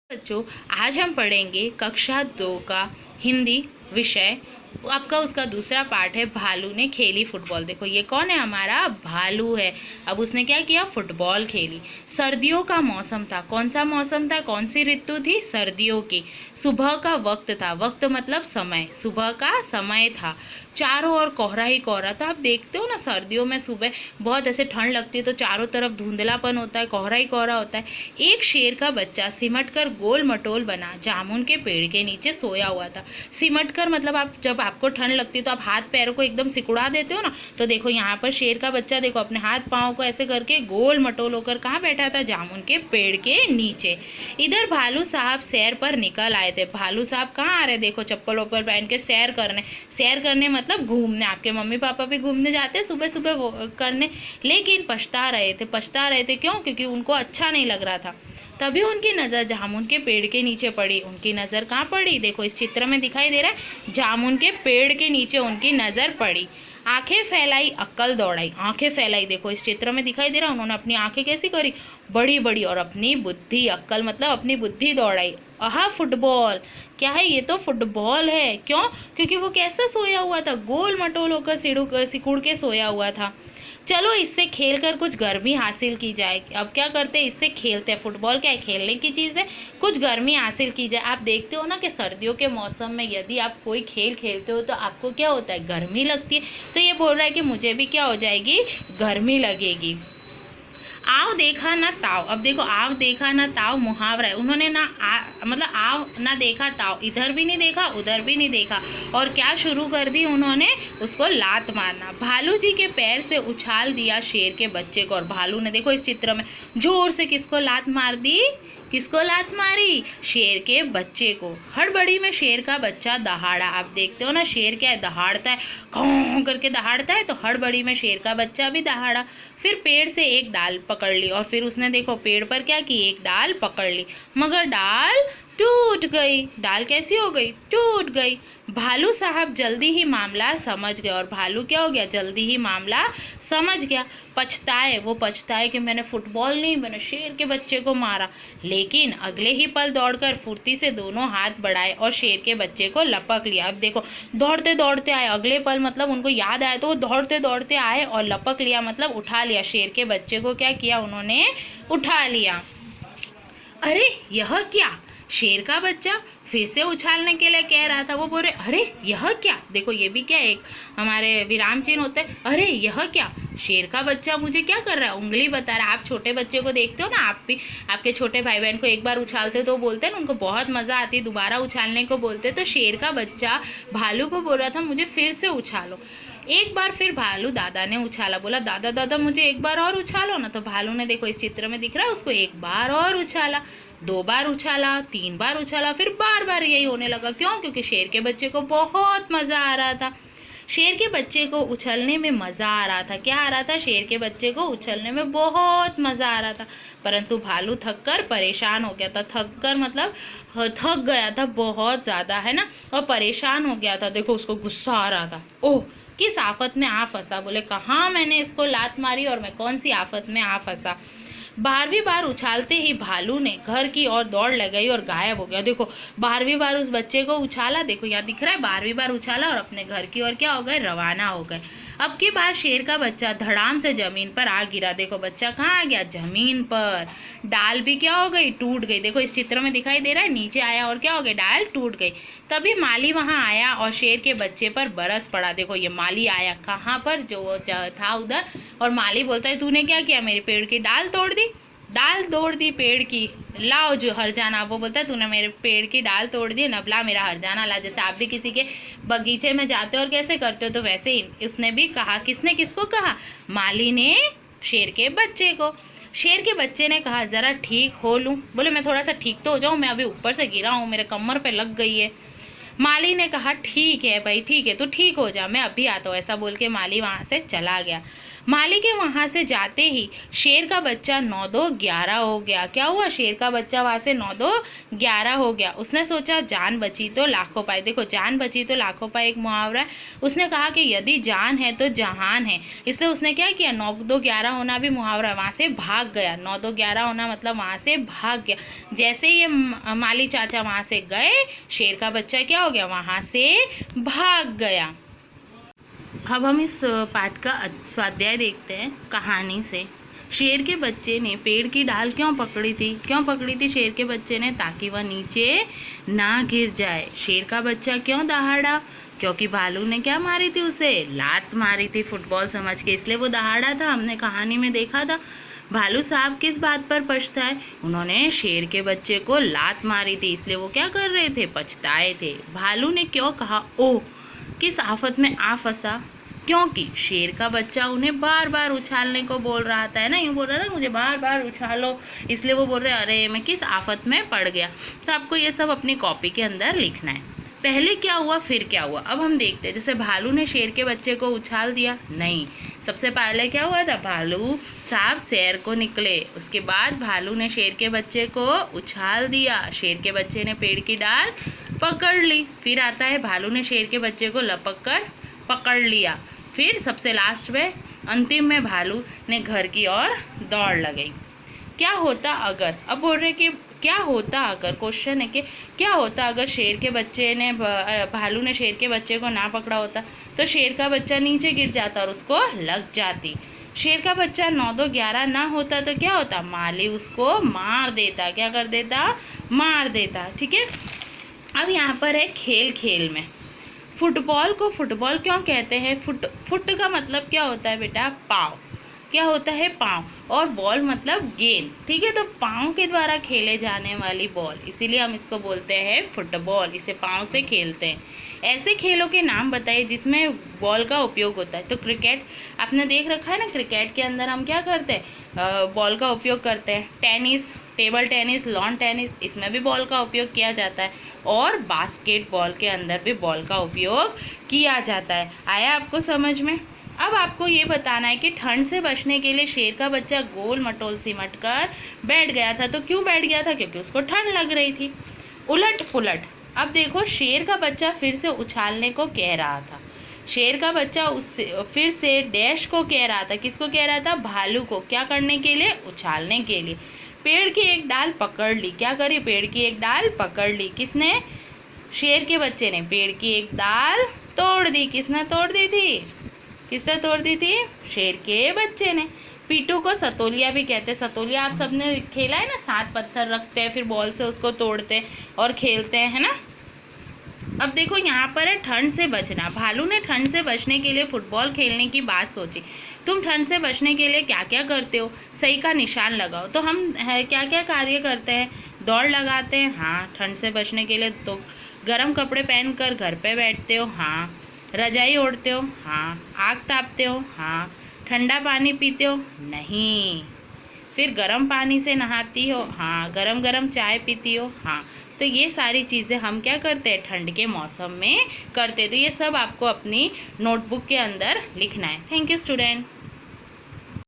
बच्चों, आज हम पढ़ेंगे कक्षा 2 का हिंदी विषय। आपका उसका दूसरा पार्ट है भालू ने खेली फुटबॉल। देखो ये कौन है, हमारा भालू है। अब उसने क्या किया, फुटबॉल खेली। सर्दियों का मौसम था। कौन सा मौसम था, कौन सी ऋतु थी, सर्दियों की। सुबह का वक्त था, वक्त मतलब समय, सुबह का समय था। चारों ओर कोहरा ही कोहरा था। आप देखते हो ना, सर्दियों में सुबह बहुत ऐसे ठंड लगती है तो चारों तरफ धुंधलापन होता है, कोहरा ही कोहरा होता है। एक शेर का बच्चा सिमट कर गोल मटोल बना जामुन के पेड़ के नीचे सोया हुआ था। सिमट कर मतलब आप जब आपको ठंड लगती है तो आप हाथ पैरों को एकदम सिकुड़ा देते हो ना, तो देखो यहाँ पर शेर का बच्चा देखो अपने हाथ पाँव को ऐसे करके गोल मटोल होकर कहाँ बैठा था, जामुन के पेड़ के नीचे। इधर भालू साहब सैर पर निकल आए थे। भालू साहब कहाँ आ रहे, देखो चप्पल वप्पल पहन के सैर करने। सैर करने मतलब घूमने। आपके मम्मी पापा भी घूमने जाते हैं सुबह सुबह वो करने, लेकिन पछता रहे थे। पछता रहे थे क्यों, क्योंकि उनको अच्छा नहीं लग रहा था। तभी उनकी नज़र जामुन के पेड़ के नीचे पड़ी। उनकी नज़र कहाँ पड़ी, देखो इस चित्र में दिखाई दे रहा है, जामुन के पेड़ के नीचे उनकी नज़र पड़ी। आंखें फैलाई, अक्ल दौड़ाई। आंखें फैलाई, देखो इस चित्र में दिखाई दे रहा है, उन्होंने अपनी आंखें कैसी करी, बड़ी बड़ी, और अपनी बुद्धि, अक्ल मतलब अपनी बुद्धि दौड़ाई। आहा फुटबॉल, क्या है ये, तो फुटबॉल है। क्यों, क्योंकि वो कैसा सोया हुआ था, गोल मटोल होकर सिकुड़ के सोया हुआ था। चलो इससे खेल कर कुछ गर्मी हासिल की जाए। अब क्या करते हैं, इससे खेलते हैं। फुटबॉल क्या है, खेलने की चीज़ है, कुछ गर्मी हासिल की जाए। आप देखते हो ना कि सर्दियों के मौसम में यदि आप कोई खेल खेलते हो तो आपको क्या होता है, गर्मी लगती है। तो ये बोल रहा है कि मुझे भी क्या हो जाएगी, गर्मी लगेगी। आव देखा ना ताव। अब देखो आव देखा ना ताव मुहावरा है। उन्होंने ना मतलब आव ना देखा ताव, इधर भी नहीं देखा उधर भी नहीं देखा, और क्या शुरू कर दी उन्होंने, उसको लात मारना। भालू जी के पैर से उछाल दिया शेर के बच्चे को, और भालू ने देखो इस चित्र में जोर से किसको लात मार दी, किसको लात मारी, शेर के बच्चे को। हड़बड़ी में शेर का बच्चा दहाड़ा। आप देखते हो ना, शेर क्या है, दहाड़ता है, खौं करके दहाड़ता है, तो हड़बड़ी में शेर का बच्चा भी दहाड़ा। फिर पेड़ से एक डाल पकड़ ली, और फिर उसने देखो पेड़ पर क्या की, एक डाल पकड़ ली, मगर डाल टूट गई। डाल कैसी हो गई, टूट गई। भालू साहब जल्दी ही मामला समझ गए, और भालू क्या हो गया, जल्दी ही मामला समझ गया। पछताए, वो पछताए कि मैंने फुटबॉल नहीं, मैंने शेर के बच्चे को मारा। लेकिन अगले ही पल दौड़कर फुर्ती से दोनों हाथ बढ़ाए और शेर के बच्चे को लपक लिया। अब देखो दौड़ते दौड़ते आए, अगले पल मतलब उनको याद आया तो वो दौड़ते दौड़ते आए और लपक लिया मतलब उठा लिया। शेर के बच्चे को क्या किया उन्होंने, उठा लिया। अरे यह क्या, शेर का बच्चा फिर से उछालने के लिए कह रहा था। वो बोल रहे अरे यह क्या, देखो ये भी क्या एक हमारे विराम चिन्ह होता है। अरे यह क्या, शेर का बच्चा मुझे क्या कर रहा है, उंगली बता रहा है। आप छोटे बच्चे को देखते हो ना, आप भी आपके छोटे भाई बहन को एक बार उछालते हो तो बोलते हैं ना, उनको बहुत मज़ा आती है, दोबारा उछालने को बोलते हैं। तो शेर का बच्चा भालू को बोल रहा था मुझे फिर से उछालो। एक बार फिर भालू दादा ने उछाला, बोला दादा दादा मुझे एक बार और उछालो ना। तो भालू ने देखो इस चित्र में दिख रहा है, उसको एक बार और उछाला, 2 बार उछाला, 3 बार उछाला, फिर बार बार यही होने लगा। क्यों, क्योंकि शेर के बच्चे को बहुत मज़ा आ रहा था। शेर के बच्चे को उछलने में मज़ा आ रहा था। क्या आ रहा था, शेर के बच्चे को उछलने में बहुत मज़ा आ रहा था। परंतु भालू थक कर परेशान हो गया था। थक कर मतलब थक गया था बहुत ज़्यादा, है ना, और परेशान हो गया था। देखो उसको गुस्सा आ रहा था, ओह किस आफत में आ फंसा। बोले कहाँ मैंने इसको लात मारी और मैं कौन सी आफत में आ फंसा। 12वीं बार उछालते ही भालू ने घर की ओर दौड़ लगाई और गायब हो गया। देखो 12वीं बार उस बच्चे को उछाला, देखो यहाँ दिख रहा है 12वीं बार उछाला और अपने घर की ओर क्या हो गए, रवाना हो गए। अब की बार शेर का बच्चा धड़ाम से जमीन पर आ गिरा। देखो बच्चा कहाँ आ गया, जमीन पर। डाल भी क्या हो गई, टूट गई। देखो इस चित्र में दिखाई दे रहा है, नीचे आया और क्या हो गया, डाल टूट गई। तभी माली वहां आया और शेर के बच्चे पर बरस पड़ा। देखो ये माली आया कहाँ पर, जो था उधर, और माली बोलता है तूने क्या किया, मेरे पेड़ की डाल तोड़ दी, डाल तोड़ दी पेड़ की, लाओ जो हरजाना। वो बोलता है तूने मेरे पेड़ की डाल तोड़ दी, नबला मेरा हरजाना ला। जैसे आप भी किसी के बगीचे में जाते हो और कैसे करते हो, तो वैसे ही उसने भी कहा। किसने किसको कहा, माली ने शेर के बच्चे को। शेर के बच्चे ने कहा ज़रा ठीक हो लूँ। बोले मैं थोड़ा सा ठीक तो हो जाऊँ, मैं अभी ऊपर से गिरा हूँ, मेरे कमर पे लग गई है। माली ने कहा ठीक है भाई, ठीक है, तू ठीक हो जा, मैं अभी आता हूँ। ऐसा बोल के माली वहाँ से चला गया। माली के वहाँ से जाते ही शेर का बच्चा 9-2-11 हो गया। क्या हुआ? शेर का बच्चा वहाँ से 9-2-11 हो गया। उसने सोचा जान बची तो लाखों पाए। देखो, जान बची तो लाखों पाए एक मुहावरा है। उसने कहा कि यदि जान है तो जहान है, इसलिए उसने क्या किया, 9-2-11 होना भी मुहावरा, वहाँ से भाग गया। 9-2-11 होना मतलब वहाँ से भाग गया। जैसे ये माली चाचा वहाँ से गए, शेर का बच्चा क्या हो गया, वहाँ से भाग गया। अब हम इस पाठ का स्वाध्याय देखते हैं कहानी से। शेर के बच्चे ने पेड़ की डाल क्यों पकड़ी थी? क्यों पकड़ी थी शेर के बच्चे ने? ताकि वह नीचे ना गिर जाए। शेर का बच्चा क्यों दहाड़ा? क्योंकि भालू ने क्या मारी थी उसे? लात मारी थी फुटबॉल समझ के, इसलिए वो दहाड़ा था। हमने कहानी में देखा था। भालू साहब किस बात पर पछताए? उन्होंने शेर के बच्चे को लात मारी थी, इसलिए वो क्या कर रहे थे? पछताए थे। भालू ने क्यों कहा ओह, किस आफत में आ फंसा? क्योंकि शेर का बच्चा उन्हें बार बार उछालने को बोल रहा था, है ना, यूँ बोल रहा था मुझे बार बार उछालो, इसलिए वो बोल रहे अरे मैं किस आफत में पड़ गया। तो आपको ये सब अपनी कॉपी के अंदर लिखना है। पहले क्या हुआ, फिर क्या हुआ, अब हम देखते हैं। जैसे भालू ने शेर के बच्चे को उछाल दिया, नहीं, सबसे पहले क्या हुआ था, भालू साहब सैर को निकले, उसके बाद भालू ने शेर के बच्चे को उछाल दिया, शेर के बच्चे ने पेड़ की डाल पकड़ ली। फिर आता है भालू ने शेर के बच्चे को लपक कर पकड़ लिया। फिर सबसे लास्ट में, अंतिम में भालू ने घर की ओर दौड़ लगाई। क्या होता अगर, अब बोल रहे कि क्या होता अगर, क्वेश्चन है कि क्या होता अगर शेर के बच्चे ने भालू ने शेर के बच्चे को ना पकड़ा होता, तो शेर का बच्चा नीचे गिर जाता और उसको लग जाती। शेर का बच्चा 9-2-11 ना होता तो क्या होता, माली उसको मार देता। क्या कर देता? मार देता। ठीक है। अब यहाँ पर है खेल खेल में। फुटबॉल को फुटबॉल क्यों कहते हैं? फुट का मतलब क्या होता है बेटा? पाँव। क्या होता है? पाँव। और बॉल मतलब गेंद। ठीक है, तो पाँव के द्वारा खेले जाने वाली बॉल, इसीलिए हम इसको बोलते हैं फुटबॉल। इसे पाँव से खेलते हैं। ऐसे खेलों के नाम बताइए जिसमें बॉल का उपयोग होता है। तो क्रिकेट आपने देख रखा है ना, क्रिकेट के अंदर हम क्या करते हैं, बॉल का उपयोग करते हैं। Tennis, table tennis, lawn tennis, इसमें भी बॉल का उपयोग किया जाता है। और बास्केटबॉल के अंदर भी बॉल का उपयोग किया जाता है। आया आपको समझ में? अब आपको ये बताना है कि ठंड से बचने के लिए शेर का बच्चा गोल मटोल सिमट कर बैठ गया था। तो क्यों बैठ गया था? क्योंकि उसको ठंड लग रही थी। उलट पुलट, अब देखो, शेर का बच्चा फिर से उछालने को कह रहा था। शेर का बच्चा उससे फिर से डैश को कह रहा था। किसको कह रहा था? भालू को। क्या करने के लिए? उछालने के लिए। पेड़ की एक डाल पकड़ ली। क्या करी? पेड़ की एक डाल पकड़ ली। किसने? शेर के बच्चे ने। पेड़ की एक डाल तोड़ दी। किसने तोड़ दी थी? किसने तोड़ दी थी? शेर के बच्चे ने। पीटू को सतोलिया भी कहते हैं। सतोलिया आप सबने खेला है ना, 7 पत्थर रखते हैं, फिर बॉल से उसको तोड़ते हैं और खेलते हैं, है ना। अब देखो यहाँ पर है ठंड से बचना। भालू ने ठंड से बचने के लिए फुटबॉल खेलने की बात सोची। तुम ठंड से बचने के लिए क्या क्या करते हो? सही का निशान लगाओ। तो हम क्या क्या कार्य करते हैं? दौड़ लगाते हैं, हाँ। ठंड से बचने के लिए तो गर्म कपड़े पहनकर घर पे बैठते हो, हाँ। रजाई ओढ़ते हो, हाँ। आग तापते हो, हाँ। ठंडा पानी पीते हो, नहीं। फिर गर्म पानी से नहाती हो, हाँ। गरम गरम चाय पीती हो, हाँ। तो ये सारी चीज़ें हम क्या करते हैं? ठंड के मौसम में करते हैं। तो ये सब आपको अपनी नोटबुक के अंदर लिखना है। Thank you student.